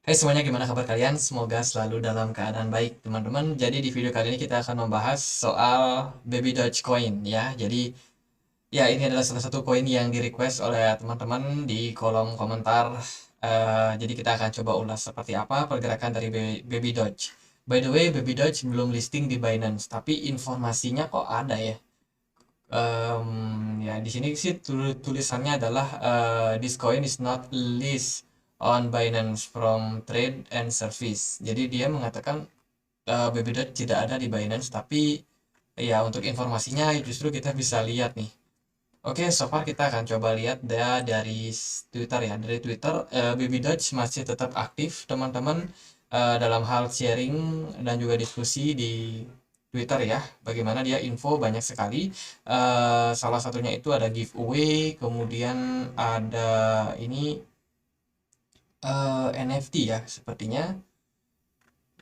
Hai semuanya, gimana kabar kalian? Semoga selalu dalam keadaan baik, teman-teman. Jadi di video kali ini kita akan membahas soal Baby Doge Coin ya. Jadi ya ini adalah salah satu koin yang di-request oleh teman-teman di kolom komentar. Jadi kita akan coba ulas seperti apa pergerakan dari Baby Doge. By the way, Baby Doge belum listing di Binance, tapi informasinya kok ada ya. Ya di sini sih tulisannya adalah this coin is not list on Binance from trade and service. Jadi dia mengatakan BBDOT tidak ada di Binance, tapi ya untuk informasinya justru kita bisa lihat nih. Oke, so far kita akan coba lihat dari Twitter ya. Dari Twitter, Baby Doge masih tetap aktif, teman-teman, dalam hal sharing dan juga diskusi di Twitter ya. Bagaimana dia info banyak sekali. Salah satunya itu ada giveaway, kemudian ada ini NFT ya sepertinya.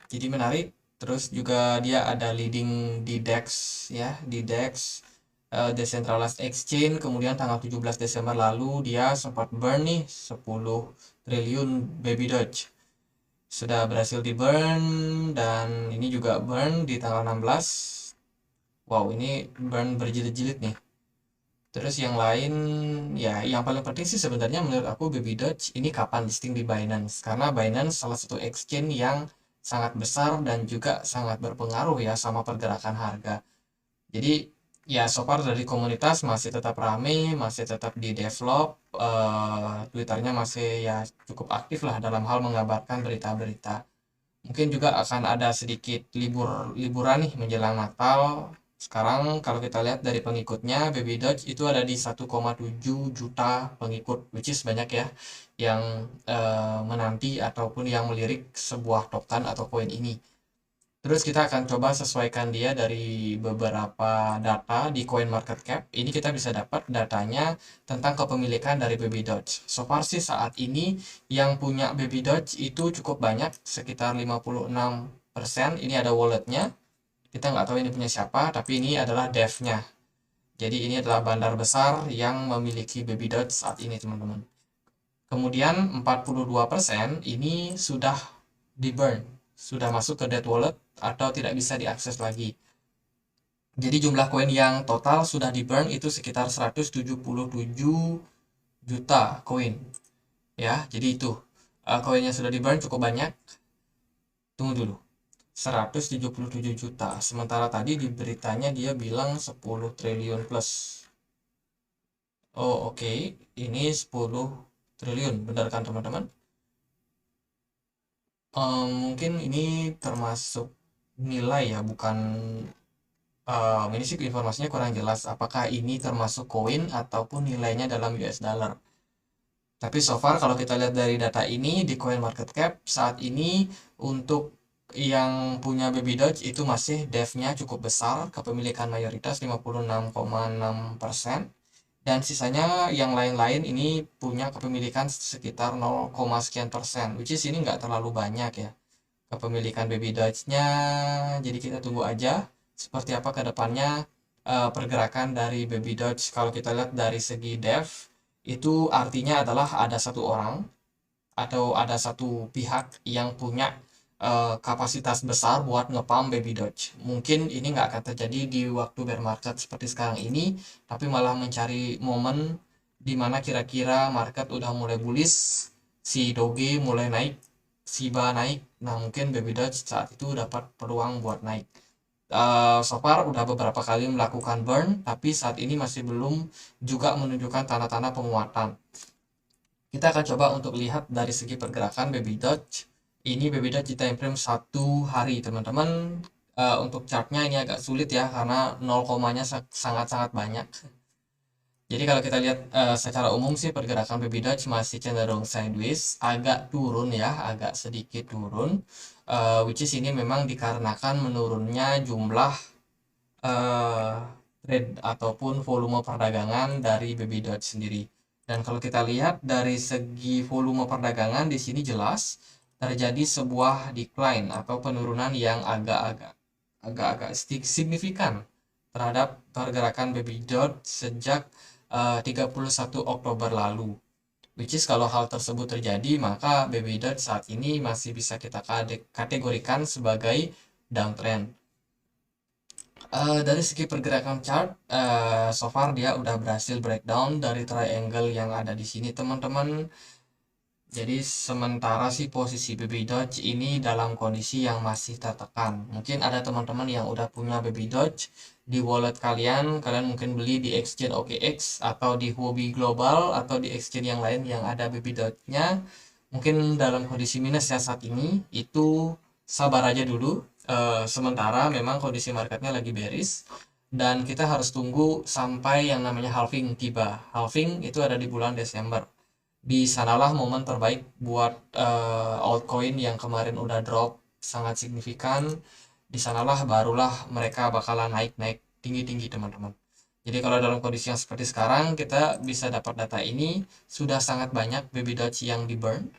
Jadi menarik. Terus juga dia ada leading di DEX ya, di DEX Decentralized Exchange. Kemudian tanggal 17 Desember lalu dia sempat burn nih 10 triliun Baby Doge. Sudah berhasil di burn, dan ini juga burn di tanggal 16. Wow, ini burn berjilid-jilid nih. Terus yang lain, ya yang paling penting sih sebenarnya menurut aku Baby Doge ini kapan listing di Binance. Karena Binance salah satu exchange yang sangat besar dan juga sangat berpengaruh ya sama pergerakan harga. Jadi ya so far dari komunitas masih tetap rame, masih tetap di develop, Twitternya masih ya cukup aktif lah dalam hal mengabarkan berita-berita. Mungkin juga akan ada sedikit liburan nih menjelang Natal. Sekarang kalau kita lihat dari pengikutnya, Baby Doge itu ada di 1,7 juta pengikut, which is banyak ya, yang menanti ataupun yang melirik sebuah token atau koin ini. Terus kita akan coba sesuaikan dia dari beberapa data di CoinMarketCap. Ini kita bisa dapat datanya tentang kepemilikan dari Baby Doge. So far sih saat ini yang punya Baby Doge itu cukup banyak, sekitar 56%. Ini ada walletnya. Kita nggak tahu ini punya siapa, tapi ini adalah devnya. Jadi ini adalah bandar besar yang memiliki Baby Doge saat ini, teman-teman. Kemudian 42% ini sudah di burn, sudah masuk ke dead wallet atau tidak bisa diakses lagi. Jadi jumlah koin yang total sudah di burn itu sekitar 177 juta koin. Ya, jadi itu koin yang sudah di burn cukup banyak. Tunggu dulu. 177 juta. Sementara tadi di beritanya dia bilang 10 triliun plus. Oh, oke. Ini 10 triliun, benar kan teman-teman? Mungkin ini termasuk nilai ya, bukan ini sih informasinya kurang jelas apakah ini termasuk koin ataupun nilainya dalam US dollar. Tapi so far kalau kita lihat dari data ini di CoinMarketCap saat ini untuk yang punya Baby Doge itu masih devnya cukup besar, kepemilikan mayoritas 56,6%, dan sisanya yang lain-lain ini punya kepemilikan sekitar 0, sekian persen, which is ini nggak terlalu banyak ya kepemilikan Baby Doge-nya. Jadi kita tunggu aja seperti apa ke depannya pergerakan dari Baby Doge. Kalau kita lihat dari segi dev, itu artinya adalah ada satu orang atau ada satu pihak yang punya kapasitas besar buat ngepump Baby Doge. Mungkin ini nggak akan terjadi di waktu bear market seperti sekarang ini, tapi malah mencari momen di mana kira-kira market udah mulai bullish, si Doge mulai naik, Shiba naik. Nah, mungkin Baby Doge saat itu dapat peluang buat naik. So far udah beberapa kali melakukan burn, tapi saat ini masih belum juga menunjukkan tanda-tanda penguatan. Kita akan coba untuk lihat dari segi pergerakan Baby Doge. Ini Baby Doge di time frame 1 hari, teman-teman. Untuk chartnya ini agak sulit ya, karena 0 komanya sangat-sangat banyak. Jadi kalau kita lihat secara umum sih pergerakan Baby Doge masih cenderung sideways, agak turun ya, agak sedikit turun. Which is ini memang dikarenakan menurunnya jumlah uh, trade ataupun volume perdagangan dari Baby Doge sendiri. Dan kalau kita lihat dari segi volume perdagangan di sini jelas terjadi sebuah decline atau penurunan yang agak-agak signifikan terhadap pergerakan Baby Doge sejak 31 Oktober lalu. Which is kalau hal tersebut terjadi, maka Baby Doge saat ini masih bisa kita kategorikan sebagai downtrend. Dari segi pergerakan chart, so far dia udah berhasil breakdown dari triangle yang ada di sini, teman-teman. Jadi sementara sih posisi Baby Doge ini dalam kondisi yang masih tertekan. Mungkin ada teman-teman yang udah punya Baby Doge di wallet kalian, kalian mungkin beli di exchange OKX atau di Huobi Global atau di exchange yang lain yang ada Baby Doge-nya. Mungkin dalam kondisi minus ya saat ini, itu sabar aja dulu. Sementara memang kondisi marketnya lagi bearish dan kita harus tunggu sampai yang namanya halving tiba. Halving itu ada di bulan Desember. Di sanalah momen terbaik buat altcoin yang kemarin udah drop sangat signifikan. Di sanalah barulah mereka bakalan naik-naik tinggi-tinggi, teman-teman. Jadi kalau dalam kondisi yang seperti sekarang, kita bisa dapat data ini sudah sangat banyak Baby Doge yang di burn,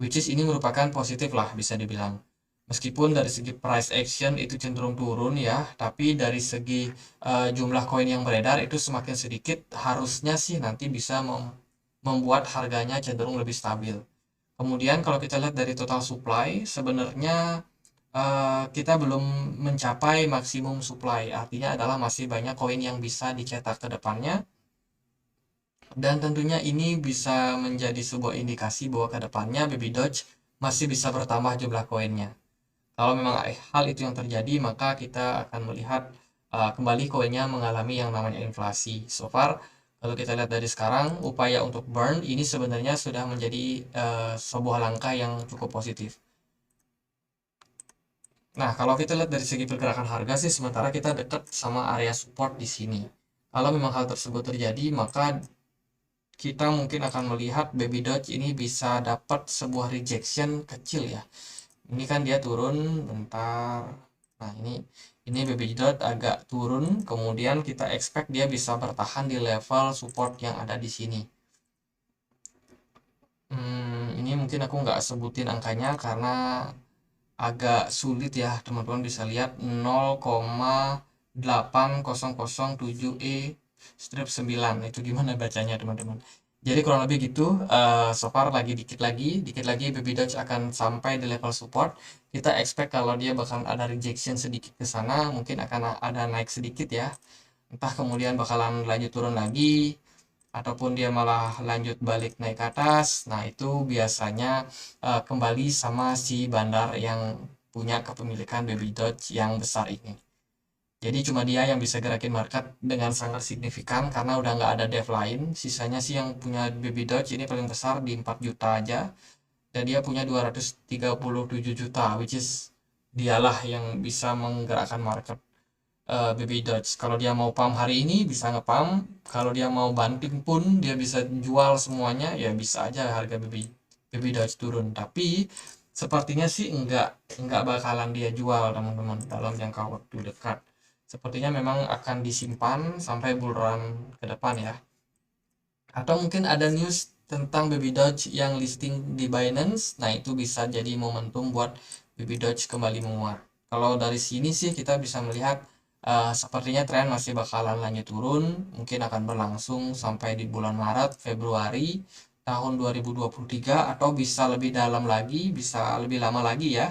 which is ini merupakan positif lah bisa dibilang. Meskipun dari segi price action itu cenderung turun ya, tapi dari segi jumlah koin yang beredar itu semakin sedikit, harusnya sih nanti bisa membuat harganya cenderung lebih stabil. Kemudian kalau kita lihat dari total supply, sebenarnya kita belum mencapai maksimum supply. Artinya adalah masih banyak koin yang bisa dicetak ke depannya. Dan tentunya ini bisa menjadi sebuah indikasi bahwa ke depannya Baby Doge masih bisa bertambah jumlah koinnya. Kalau memang hal itu yang terjadi, maka kita akan melihat kembali koinnya mengalami yang namanya inflasi. So far, kalau kita lihat dari sekarang, upaya untuk burn ini sebenarnya sudah menjadi sebuah langkah yang cukup positif. Nah, kalau kita lihat dari segi pergerakan harga sih, sementara kita dekat sama area support di sini. Kalau memang hal tersebut terjadi, maka kita mungkin akan melihat Baby Doge ini bisa dapat sebuah rejection kecil ya. Ini kan dia turun bentar. Nah, ini Baby Doge agak turun, kemudian kita expect dia bisa bertahan di level support yang ada di sini. Ini mungkin aku nggak sebutin angkanya karena agak sulit ya, teman-teman bisa lihat 0,8007 strip 9 itu gimana bacanya, teman-teman. Jadi kurang lebih gitu. So far lagi dikit lagi Baby Doge akan sampai di level support. Kita expect kalau dia bakal ada rejection sedikit ke sana, mungkin akan ada naik sedikit ya, entah kemudian bakalan lanjut turun lagi ataupun dia malah lanjut balik naik ke atas. Nah, itu biasanya kembali sama si bandar yang punya kepemilikan Baby Doge yang besar ini. Jadi cuma dia yang bisa gerakin market dengan sangat signifikan karena udah nggak ada dev lain. Sisanya sih yang punya Baby Doge ini paling besar di 4 juta aja. Dan dia punya 237 juta, which is dialah yang bisa menggerakkan market Baby Doge. Kalau dia mau pump hari ini bisa nge-pump, kalau dia mau banting pun dia bisa jual semuanya, ya bisa aja harga Baby Doge turun. Tapi sepertinya sih enggak bakalan dia jual, teman-teman, dalam jangka waktu dekat. Sepertinya memang akan disimpan sampai bull run ke depan ya. Atau mungkin ada news tentang Baby Doge yang listing di Binance. Nah, itu bisa jadi momentum buat Baby Doge kembali menguat. Kalau dari sini sih kita bisa melihat sepertinya tren masih bakalan lanjut turun, mungkin akan berlangsung sampai di bulan Maret, Februari tahun 2023 atau bisa lebih dalam lagi, bisa lebih lama lagi ya.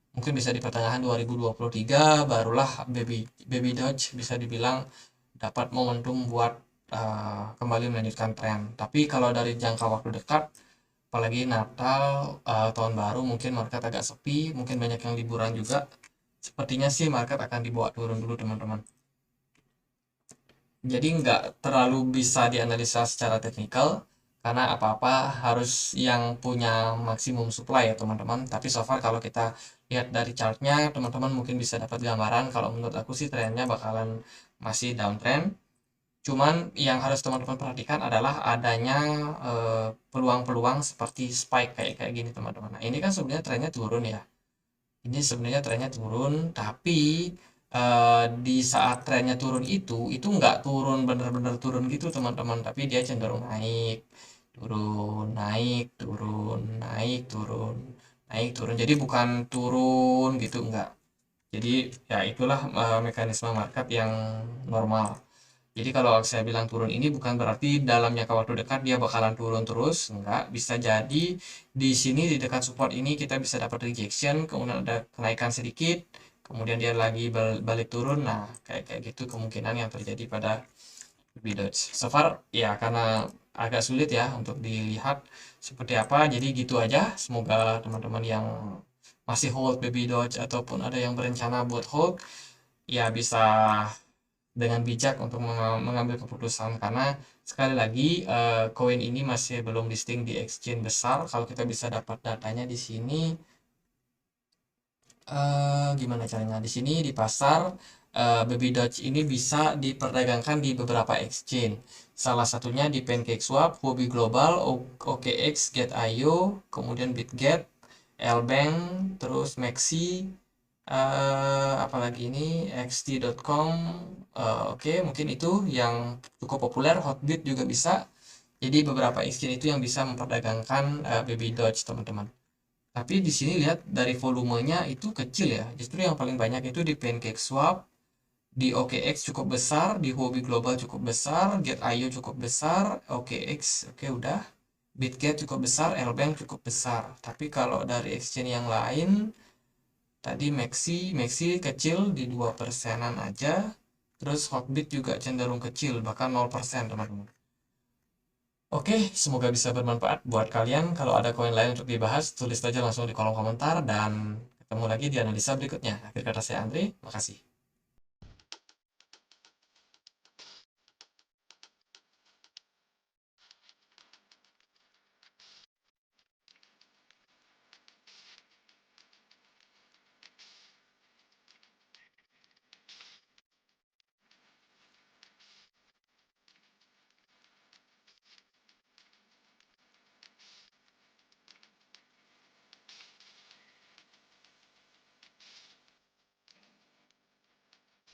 Mungkin bisa di pertengahan 2023 barulah Baby Doge bisa dibilang dapat momentum buat kembali melanjutkan tren. Tapi kalau dari jangka waktu dekat, apalagi Natal, tahun baru, mungkin market agak sepi, mungkin banyak yang liburan juga. Sepertinya sih market akan dibawa turun dulu, teman-teman. Jadi nggak terlalu bisa dianalisa secara teknikal karena apa-apa harus yang punya maksimum supply ya, teman-teman. Tapi so far kalau kita lihat dari chartnya, teman-teman mungkin bisa dapat gambaran kalau menurut aku sih trennya bakalan masih downtrend. Cuman yang harus teman-teman perhatikan adalah adanya peluang-peluang seperti spike kayak kayak gini, teman-teman. Nah, ini kan sebenarnya trennya turun ya. Ini sebenarnya trennya turun, tapi di saat trennya turun itu nggak turun bener-bener turun gitu, teman-teman, tapi dia cenderung naik, turun, naik, turun, naik, turun, naik, turun. Jadi bukan turun gitu, enggak. Jadi ya itulah mekanisme market yang normal. Jadi kalau saya bilang turun ini bukan berarti dalam jangka waktu dekat dia bakalan turun terus, enggak. Bisa jadi di sini di dekat support ini kita bisa dapat rejection, kemudian ada kenaikan sedikit, kemudian dia lagi balik turun. Nah, kayak kayak gitu kemungkinan yang terjadi pada Baby Doge. So far ya karena agak sulit ya untuk dilihat seperti apa. Jadi gitu aja. Semoga teman-teman yang masih hold Baby Doge ataupun ada yang berencana buat hold ya bisa dengan bijak untuk mengambil keputusan, karena sekali lagi koin ini masih belum listing di exchange besar. Kalau kita bisa dapat datanya di sini, gimana caranya? Di sini di pasar Baby Doge ini bisa diperdagangkan di beberapa exchange. Salah satunya di PancakeSwap, Huobi Global, OKX, Get.io, kemudian BitGet, Lbank, terus Maxi, apalagi ini xt.com. Oke, mungkin itu yang cukup populer. Hotbit juga bisa. Jadi beberapa exchange itu yang bisa memperdagangkan Baby Doge, teman-teman. Tapi di sini lihat dari volumenya itu kecil ya. Justru yang paling banyak itu di PancakeSwap, di OKX cukup besar, di Huobi Global cukup besar, Get.io cukup besar, OKX oke udah, BitGet cukup besar, Lbank cukup besar. Tapi kalau dari exchange yang lain, tadi Maxi kecil di 2%-an aja. Terus Hotbit juga cenderung kecil, bahkan 0% teman-teman. Oke, semoga bisa bermanfaat buat kalian. Kalau ada koin lain untuk dibahas, tulis saja langsung di kolom komentar dan ketemu lagi di analisa berikutnya. Akhir kata saya Andre, makasih.